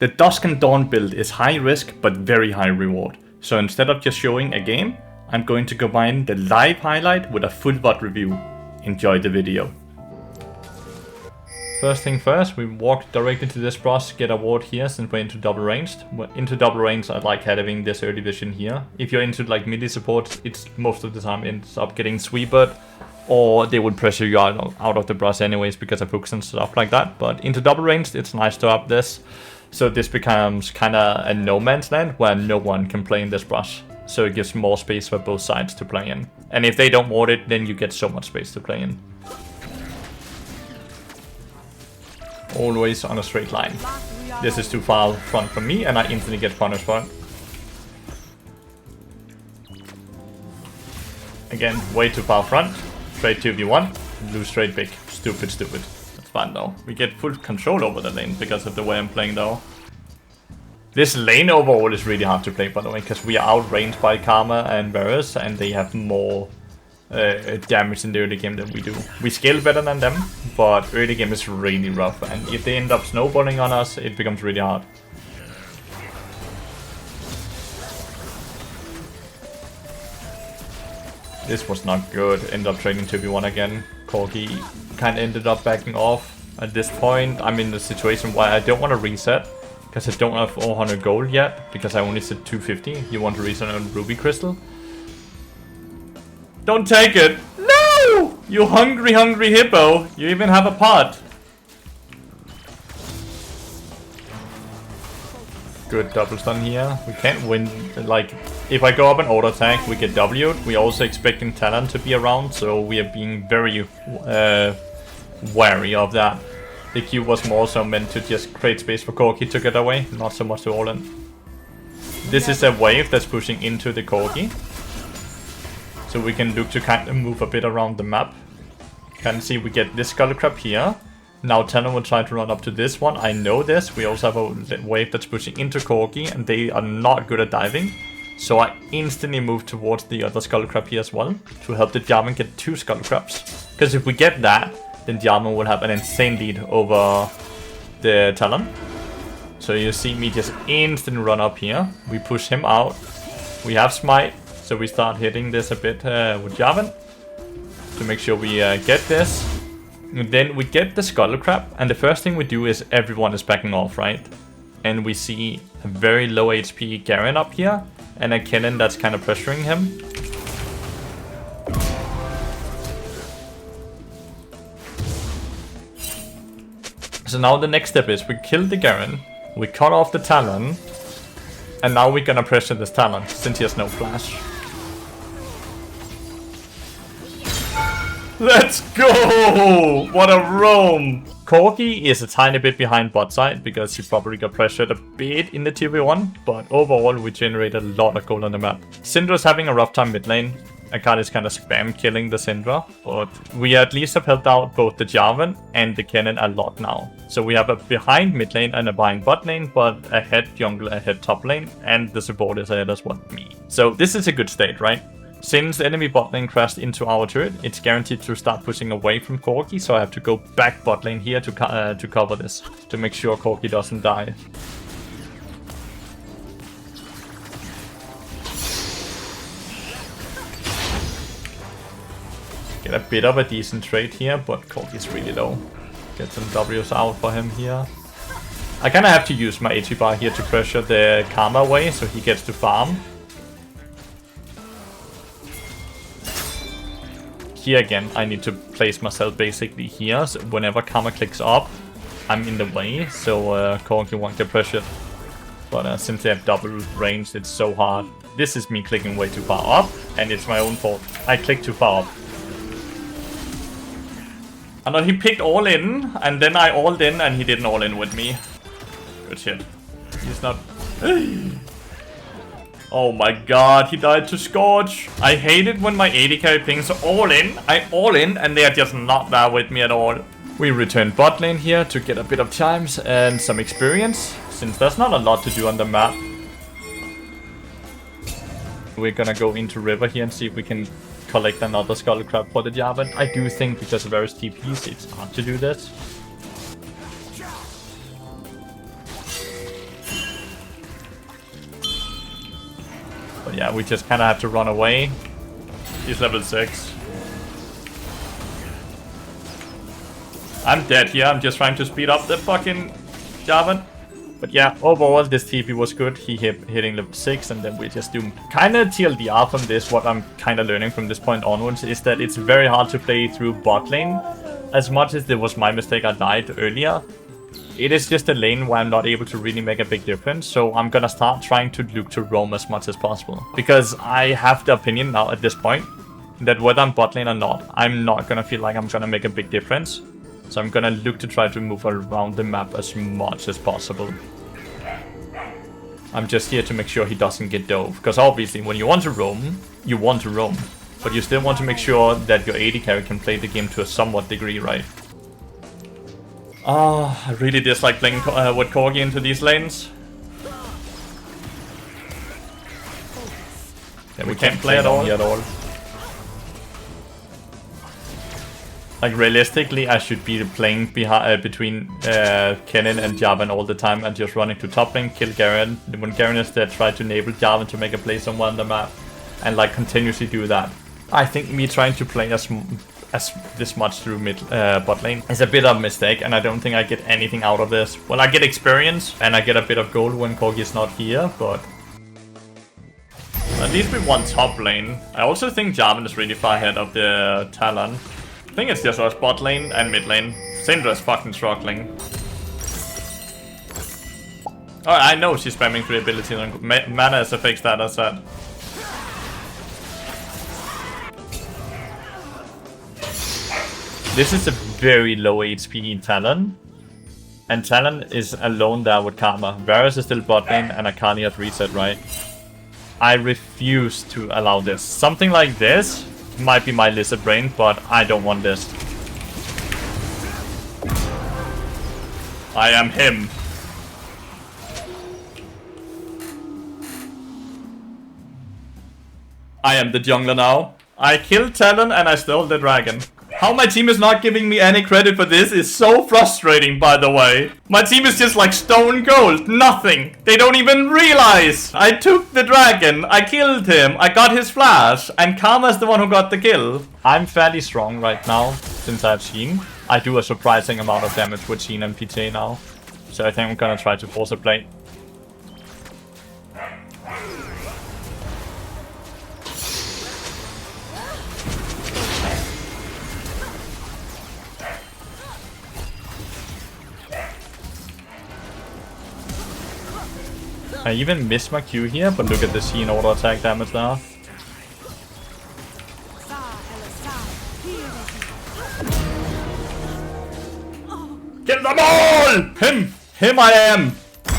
The Dusk and Dawn build is high risk but very high reward, so instead of just showing a game, I'm going to combine the live highlight with a full VOD review. Enjoy the video. First thing first, we walk directly to this boss, get a ward here since we're into double ranged. Into double range, I like having this early vision here. If you're into like melee support, it's most of the time ends up getting sweepered, or they would pressure you out of the boss anyways because of hooks and stuff like that. But into double ranged, it's nice to have this. So this becomes kind of a no man's land where no one can play in this brush. So it gives more space for both sides to play in. And if they don't ward it, then you get so much space to play in. Always on a straight line. This is too far front from me and I instantly get punished for it. Again, way too far front. Straight 2v1. Lose straight big. Stupid. That's fine though. We get full control over the lane because of the way I'm playing though. This lane overall is really hard to play, by the way, because we are outranged by Karma and Varus, and they have more damage in the early game than we do. We scale better than them, but early game is really rough, and if they end up snowballing on us, it becomes really hard. This was not good. Ended up trading 2v1 again. Corgi kind of ended up backing off. At this point, I'm in a situation where I don't want to reset, because I don't have 400 gold yet, because I only said 250. You want to reset on Ruby Crystal? Don't take it! No! You hungry hippo! You even have a pot! Good double stun here. We can't win. Like, if I go up and auto attack, we get W'd. We're also expecting Talon to be around, so we are being very wary of that. The Q was more so meant to just create space for Corgi to get away, not so much to all in. This is a wave that's pushing into the Corgi. So we can look to kind of move a bit around the map. Can see we get this Skull Crab here. Now Talon will try to run up to this one. I know this. We also have a wave that's pushing into Corgi, and they are not good at diving. So I instantly move towards the other Skull Crab here as well, to help the Jarvan get 2 Skull Crabs. Because if we get that, then Jarvan will have an insane lead over the Talon. So you see me just instantly run up here. We push him out. We have Smite, so we start hitting this a bit with Jarvan to make sure we get this. And then we get the Skull Crab, and the first thing we do is everyone is backing off, right? And we see a very low HP Garen up here, and a Kennen that's kind of pressuring him. So now the next step is we kill the Garen, we cut off the Talon, and now we're gonna pressure this Talon since he has no flash. Let's go! What a roam! Corgi is a tiny bit behind bot side because he probably got pressured a bit in the 2v1, but overall we generate a lot of gold on the map. Syndra's having a rough time mid lane. Akali is kind of spam killing the Syndra, but we at least have helped out both the Jarvan and the Kennen a lot now. So we have a behind mid lane and a behind bot lane, but ahead jungle, ahead top lane, and the support is ahead as well, me. So this is a good state, right? Since the enemy bot lane crashed into our turret, it's guaranteed to start pushing away from Corgi, so I have to go back bot lane here to cover this, to make sure Corgi doesn't die. Get a bit of a decent trade here, but Corgi's really low. Get some W's out for him here. I kind of have to use my HP bar here to pressure the Karma away, so he gets to farm. Here again, I need to place myself basically here, so whenever Karma clicks up, I'm in the way, so Corgi won't get pressured. But since they have double range, it's so hard. This is me clicking way too far up, and it's my own fault. I clicked too far up. And then he picked all in, and then I alled in, and he didn't all in with me. Good shit. He's not... Oh my god, he died to Scorch. I hate it when my AD carry pings all in. I all in, and they are just not there with me at all. We return bot lane here to get a bit of times and some experience, since there's not a lot to do on the map. We're gonna go into river here and see if we can collect another Skull Crab for the Jarvan. I do think because of Varus TPs, it's hard to do this. But yeah, we just kind of have to run away. He's level 6. I'm dead here. I'm just trying to speed up the fucking Jarvan. But yeah, overall this TP was good. He hitting level 6, and then we just do kind of TLDR from this. What I'm kind of learning from this point onwards is that it's very hard to play through bot lane. As much as it was my mistake, I died earlier. It is just a lane where I'm not able to really make a big difference. So I'm gonna start trying to look to roam as much as possible. Because I have the opinion now at this point that whether I'm bot lane or not, I'm not gonna feel like I'm gonna make a big difference. So I'm gonna look to try to move around the map as much as possible. I'm just here to make sure he doesn't get dove. Because obviously when you want to roam, you want to roam. But you still want to make sure that your AD carry can play the game to a somewhat degree, right? I really dislike playing with Corgi into these lanes. Yeah, we can't play at all. Like realistically, I should be playing between Kennen and Jarvan all the time and just running to top lane, kill Garen. When Garen is dead, try to enable Jarvan to make a play somewhere on the map, and like continuously do that. I think me trying to play as this much through bot lane is a bit of a mistake, and I don't think I get anything out of this. Well, I get experience and I get a bit of gold when Corgi is not here, but at least we won top lane. I also think Jarvan is really far ahead of the Talon. I think it's just us bot lane and mid lane. Syndra is fucking struggling. Oh, I know she's spamming 3 abilities on mana as a fake stat, as said. This is a very low HP Talon. And Talon is alone there with Karma. Varus is still bot lane and Akali has reset, right? I refuse to allow this. Something like this might be my lizard brain, but I don't want this. I am him. I am the jungler now. I killed Talon and I stole the dragon. How my team is not giving me any credit for this is so frustrating, by the way. My team is just like stone cold, nothing. They don't even realize. I took the dragon, I killed him, I got his flash, and Karma's the one who got the kill. I'm fairly strong right now, since I have Sheen. I do a surprising amount of damage with Sheen and PTA now. So I think I'm gonna try to force a play. I even missed my Q here, but look at the Sheen auto attack damage now. Kill them all! Him I am!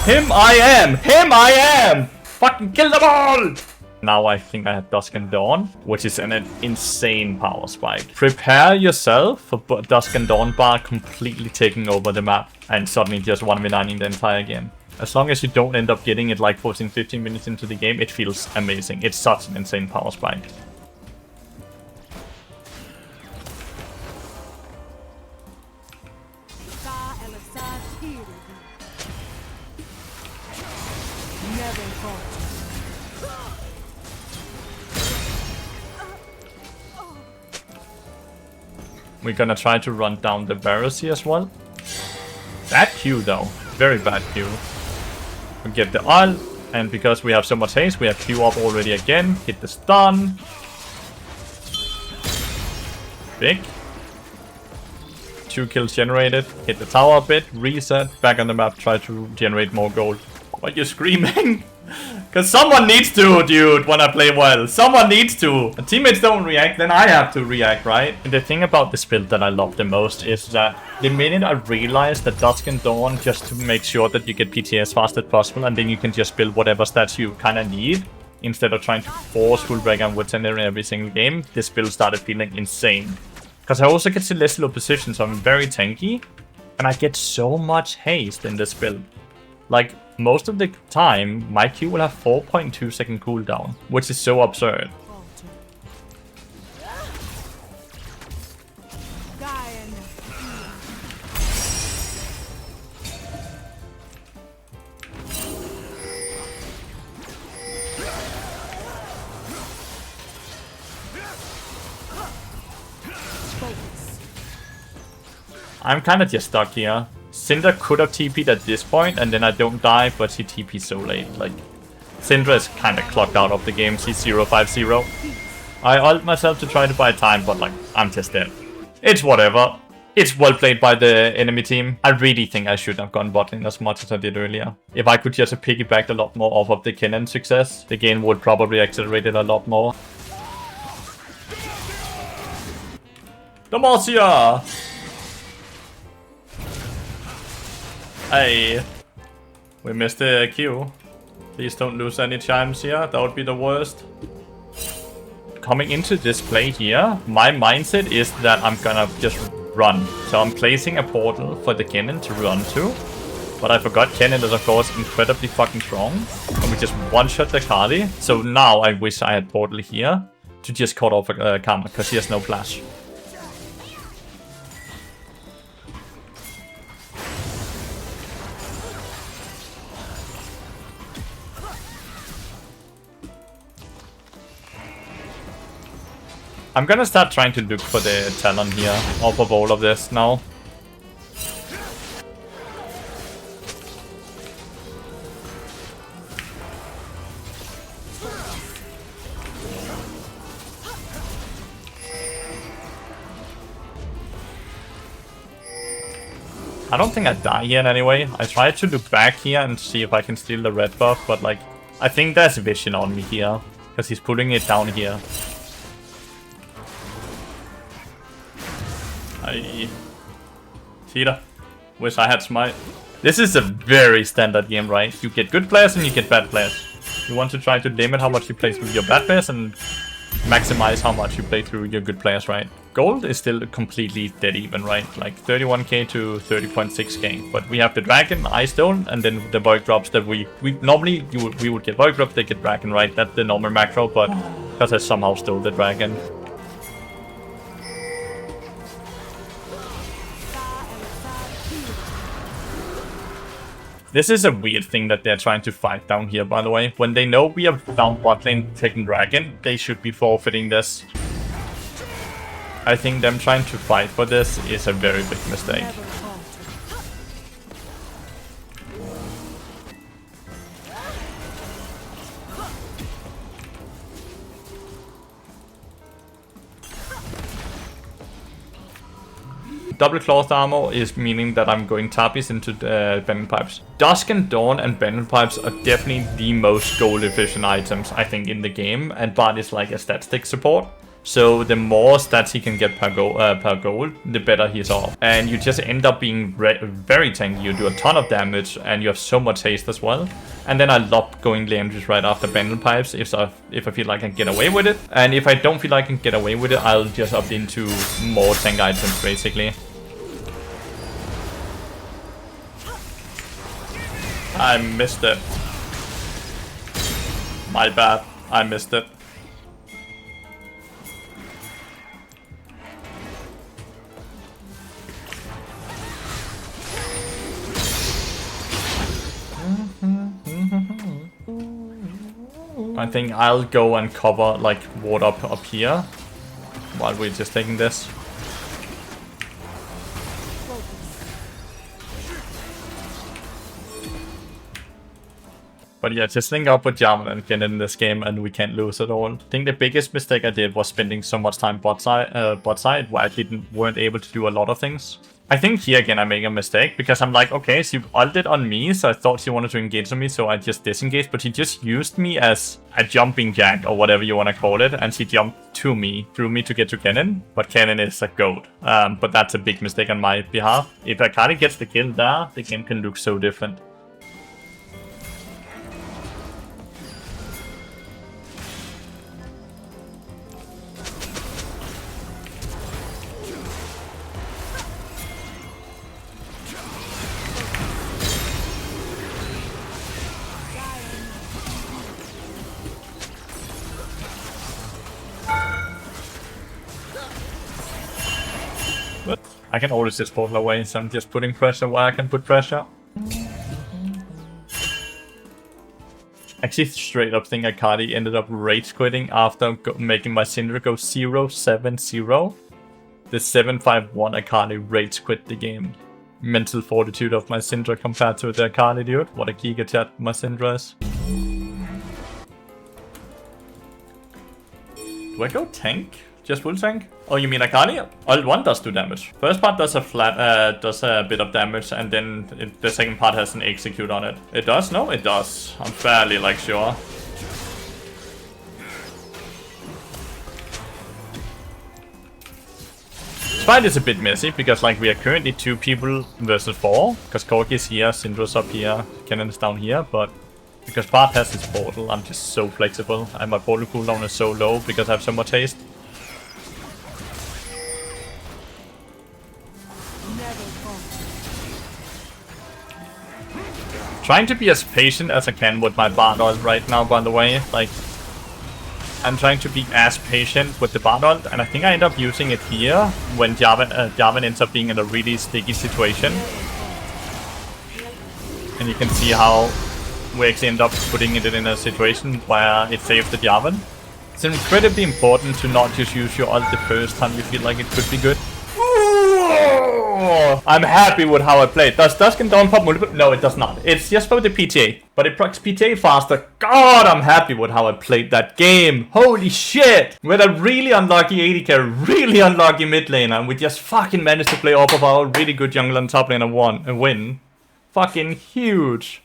Him I am! Him I am! Fucking kill them all! Now I think I have Dusk and Dawn, which is an insane power spike. Prepare yourself for Dusk and Dawn bar completely taking over the map and suddenly just 1v9ing the entire game. As long as you don't end up getting it like 14-15 minutes into the game, it feels amazing. It's such an insane power spike. We're gonna try to run down the Varus here as well. Bad Q though. Very bad Q. We get the ult, and because we have so much haste, we have Q up already again. Hit the stun. Big. 2 kills generated. Hit the tower a bit. Reset. Back on the map. Try to generate more gold. Why are you screaming? Because someone needs to, dude, when I play well. Someone needs to. When teammates don't react, then I have to react, right? And the thing about this build that I love the most is that the minute I realized that Dusk and Dawn, just to make sure that you get PTA as fast as possible, and then you can just build whatever stats you kind of need, instead of trying to force full break and woods in every single game, this build started feeling insane. Because I also get celestial position, so I'm very tanky, and I get so much haste in this build. Like, most of the time, my Q will have 4.2 second cooldown, which is so absurd. I'm kind of just stuck here. Syndra could have TP'd at this point, and then I don't die, but she TP'd so late. Like, Syndra is kind of clocked out of the game. She's 0-5-0. I ult myself to try to buy time, but like, I'm just dead. It's whatever. It's well played by the enemy team. I really think I should have gone bot lane as much as I did earlier. If I could just have piggybacked a lot more off of the Kennen success, the game would probably accelerate it a lot more. Demacia! Hey, we missed the Q. Please don't lose any chimes here. That would be the worst. Coming into this play here, my mindset is that I'm gonna just run. So I'm placing a portal for the Kennen to run to. But I forgot Kennen is of course incredibly fucking strong. And we just one-shot the Kali. So now I wish I had portal here to just cut off Karma because he has no flash. I'm gonna start trying to look for the Talon here off of all of this now. I don't think I die here in any way. I tried to look back here and see if I can steal the red buff, but like, I think there's vision on me here because he's putting it down here. Cheater. Wish I had smite. This is a very standard game, right? You get good players and you get bad players. You want to try to limit how much you play through your bad players and maximize how much you play through your good players, right? Gold is still completely dead even, right? Like 31k to 30.6k. But we have the dragon, ice stone, and then the void drops that we normally we would get void drops, they get dragon, right? That's the normal macro, but because I somehow stole the dragon. This is a weird thing that they're trying to fight down here, by the way. When they know we have down bot lane taking dragon, they should be forfeiting this. I think them trying to fight for this is a very big mistake. Double cloth armor is meaning that I'm going tappies into the Bending Pipes. Dusk and Dawn and Bending Pipes are definitely the most gold efficient items I think in the game, and Bard is like a stat stick support. So the more stats he can get per gold, the better he's off. And you just end up being very tanky. You do a ton of damage and you have so much haste as well. And then I love going Lathyrus right after Bending Pipes if I feel like I can get away with it. And if I don't feel like I can get away with it, I'll just opt into more tank items basically. I missed it. My bad. I missed it. I think I'll go and cover like ward up here while we're just taking this. But yeah, just link up with Jarvan and get in this game and we can't lose at all. I think the biggest mistake I did was spending so much time bot side where I weren't able to do a lot of things. I think here again I make a mistake because I'm like, okay, she ulted on me, so I thought she wanted to engage on me, so I just disengaged, but she just used me as a jumping jack or whatever you want to call it, and she jumped to me, through me to get to Kennen, but Kennen is a goat. But that's a big mistake on my behalf. If Akali gets the kill there, the game can look so different. But I can always just portal away, so I'm just putting pressure where I can put pressure. Actually, straight up think Akali ended up rage quitting after making my Syndra go 0-7-0. The 751 Akali rage quit the game. Mental fortitude of my Syndra compared to the Akali dude. What a giga chat my Syndra is. Do I go tank? Just full tank? Oh, you mean Akali? Alt 1 does do damage. First part does a bit of damage, and then the second part has an execute on it. It does? No, it does. I'm fairly like sure. This fight is a bit messy because like we are currently 2 people versus 4. Because Corki is here, Syndra's up here, Kennen is down here, but because Bart has his portal, I'm just so flexible. And my portal cooldown is so low because I have so much haste. Trying to be as patient as I can with my Bard ult right now, by the way. Like, I'm trying to be as patient with the Bard ult, and I think I end up using it here when Jarvan ends up being in a really sticky situation. And you can see how we actually end up putting it in a situation where it saves the Jarvan. It's incredibly important to not just use your ult the first time you feel like it could be good. I'm happy with how I played. Does Dusk and Dawn pop multiple? No, it does not. It's just for the PTA. But it procs PTA faster. God, I'm happy with how I played that game. Holy shit. We had a really unlucky AD carry, really unlucky mid laner, and we just fucking managed to play off of our really good jungle and top laner and win. Fucking huge.